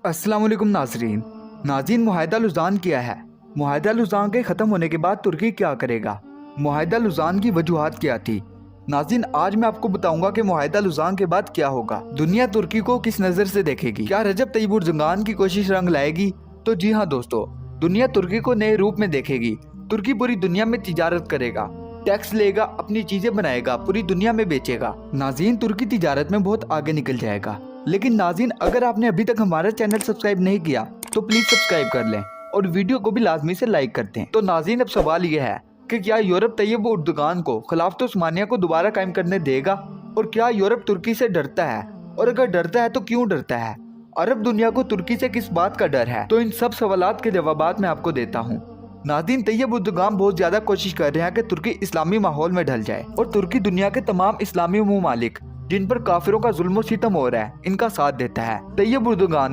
अस्सलाम वालेकुम नाजरीन। नाज़रीन, मुआहिदा लुज़ान क्या है? मुआहिदा लुज़ान के ख़त्म होने के बाद तुर्की क्या करेगा? मुआहिदा लुज़ान की वजूहात क्या थी? नाज़रीन, आज मैं आपको बताऊंगा कि मुआहिदा लुज़ान के बाद क्या होगा। दुनिया तुर्की को किस नज़र से देखेगी? क्या रजब तय्यिप एर्दोगान की कोशिश रंग लाएगी? तो जी हाँ दोस्तों, दुनिया तुर्की को नए रूप में देखेगी। तुर्की पूरी दुनिया में तिजारत करेगा, टैक्स लेगा, अपनी चीजें बनाएगा, पूरी दुनिया में बेचेगा। नाज़रीन, तुर्की तिजारत में बहुत आगे निकल जाएगा। लेकिन नाज़रीन, अगर आपने अभी तक हमारा चैनल सब्सक्राइब नहीं किया तो प्लीज सब्सक्राइब कर लें और वीडियो को भी लाजमी से लाइक कर दें। तो नाज़रीन, अब सवाल यह है कि क्या यूरोप तय्यिप एर्दोगान को खिलाफत उस्मानिया को दोबारा कायम करने देगा? और क्या यूरोप तुर्की से डरता है? और अगर डरता है तो क्यों डरता है? अरब दुनिया को तुर्की से किस बात का डर है? तो इन सब सवालात के जवाबात मैं आपको देता हूँ। नाज़रीन, तय्यिप एर्दोगान बहुत ज्यादा कोशिश कर रहे हैं कि तुर्की इस्लामी माहौल में ढल जाए और तुर्की दुनिया के तमाम इस्लामी ममालिक जिन पर काफिरों का जुल्म और सितम हो रहा है, इनका साथ देता है। Tayyip Erdogan